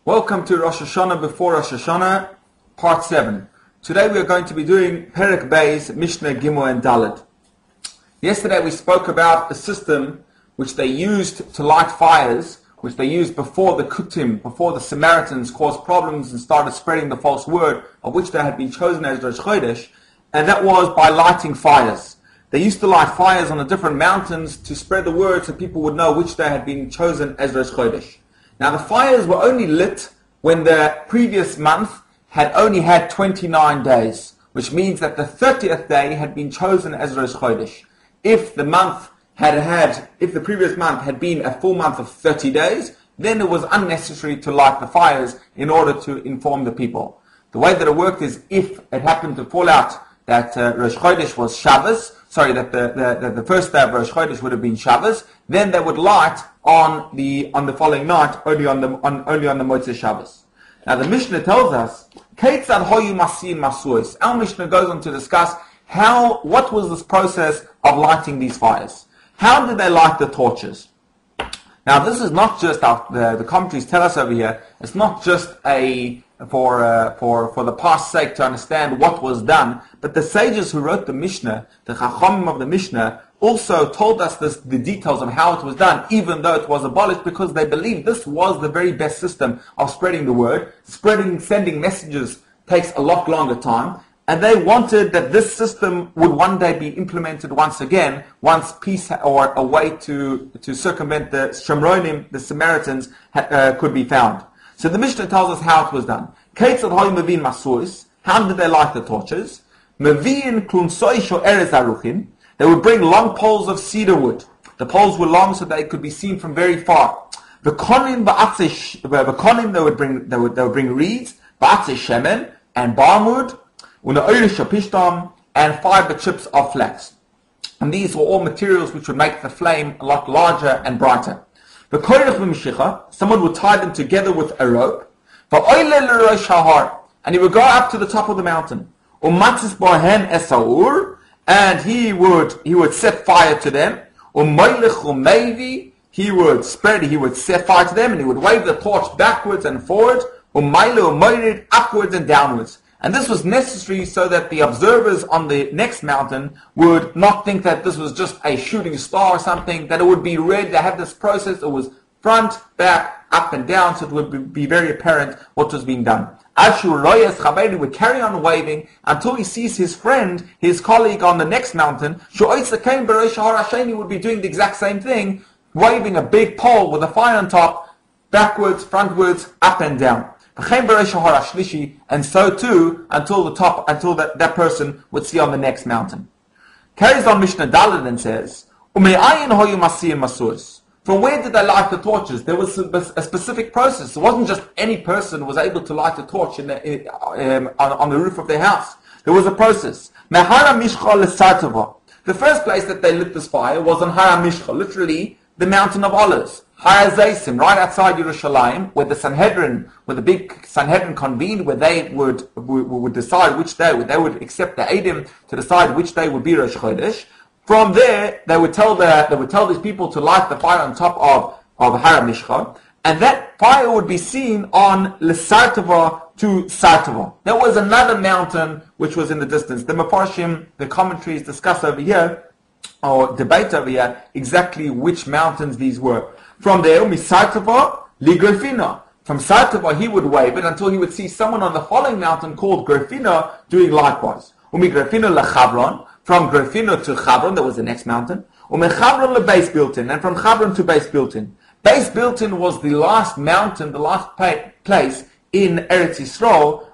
Welcome to Rosh Hashana before Rosh Hashana, part 7. Today we are going to be doing Perek Beis, Mishna, Gimel and Dalet. Yesterday we spoke about a system which they used to light fires, which they used before the Kutim, before the Samaritans caused problems and started spreading the false word, of which they had been chosen as Rosh Chodesh, and that was by lighting fires. They used to light fires on the different mountains to spread the word so people would know which day had been chosen as Rosh Chodesh. Now the fires were only lit when the previous month had only had 29 days, which means that the 30th day had been chosen as Rosh Chodesh. If the previous month had been a full month of 30 days, then it was unnecessary to light the fires in order to inform the people. The way that it worked is if it happened to fall out that Rosh Chodesh was Shabbos, that the first day of Rosh Chodesh would have been Shabbos, then they would light on the following night, only on the Motzei Shabbos. Now the Mishna tells us, Keitzad hoyu masin masuos. Our Mishna goes on to discuss what was this process of lighting these fires? How did they light the torches? Now this is not just the commentaries tell us over here. It's not just for the past sake to understand what was done, but the sages who wrote the Mishnah, the Chachamim of the Mishnah, also told us the details of how it was done, even though it was abolished, because they believed this was the very best system of spreading the word. Sending messages takes a lot longer time, and they wanted that this system would one day be implemented once again, once peace or a way to circumvent the Shemronim, the Samaritans, could be found. So the Mishnah tells us how it was done. How did they light the torches? They would bring long poles of cedar wood. The poles were long so they could be seen from very far. They would bring reeds, shemen, and barmwood, and fiber chips of flax. And these were all materials which would make the flame a lot larger and brighter. Someone would tie them together with a rope, and he would go up to the top of the mountain, and he would set fire to them, he would set fire to them, and he would wave the torch backwards and forward, upwards and downwards. And this was necessary so that the observers on the next mountain would not think that this was just a shooting star or something, that it would be ready to have this process. It was front, back, up and down, so it would be very apparent what was being done. He would carry on waving until he sees his friend, his colleague on the next mountain. He would be doing the exact same thing, waving a big pole with a fire on top, backwards, frontwards, up and down. And so too until that person would see on the next mountain. Carries on Mishnah Dalet and says, from where did they light the torches? There was a specific process. It wasn't just any person was able to light a torch on the roof of their house. There was a process. The first place that they lit this fire was on Har HaMishcha, literally the Mountain of Olives. Har HaZeisim, right outside Yerushalayim, where the big Sanhedrin convened, where they would decide which day, they would accept the Eidim to decide which day would be Rosh Chodesh. From there, they would tell these people to light the fire on top of Har HaMishcha, and that fire would be seen on L'Sartava to Sartava. There was another mountain which was in the distance. The Mefarshim, the commentaries discuss over here, or debate over here, exactly which mountains these were. From there, Misartava, Li-Grefina. From Sartava, he would wave it until he would see someone on the following mountain called Grefina doing likewise. Umi-Grefina le-Chavron. From Grefina to Chavron, that was the next mountain. Umi-Chavron le-Beis Biltin. And from Chavron to Beis Biltin. Beis Biltin was the last mountain, the last place in Eretz Yisrael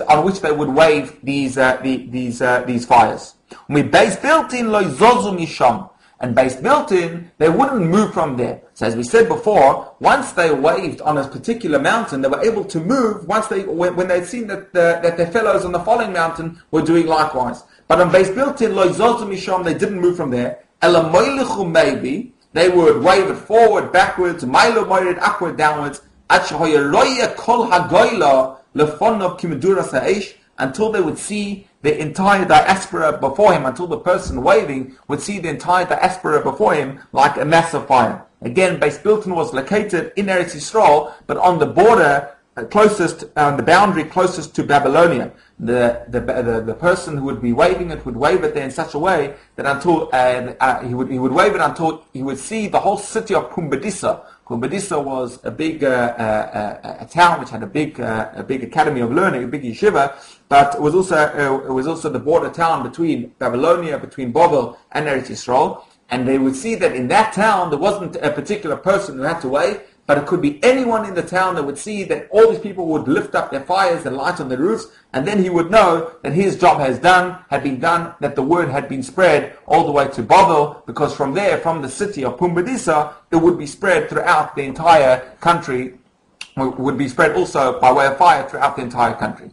on which they would wave these fires. Beis Biltin lo zozu misham. And Beis Biltin, they wouldn't move from there. So as we said before, once they waved on a particular mountain, they were able to move when they'd seen that their fellows on the following mountain were doing likewise. But on Beis Biltin, lo zozu misham, they didn't move from there. Ela moilichu maybe, they would wave it forward, backwards, milo moirid, upward, downwards, at shahoyeroya kol hagoyla lefonov kimeduras ha'esh, until they would see the entire diaspora before him, until the person waving would see the entire diaspora before him like a mass of fire. Again, Beis Biltin was located in Eretz Yisrael, but on the border closest, on the boundary closest to Babylonia. The person who would be waving it would wave it there in such a way that until he would wave it until he would see the whole city of Pumbedisa. Pumbedisa was a big a town which had a big academy of learning, a big yeshiva, but it was also the border town between Babylonia, between Babel and Eretz Yisrael. And they would see that in that town there wasn't a particular person who had to wave, but it could be anyone in the town that would see that all these people would lift up their fires and light on the roofs, and then he would know that his job had been done, that the word had been spread all the way to Babel, because from there, from the city of Pumbedisa, it would be spread throughout the entire country, would be spread also by way of fire throughout the entire country.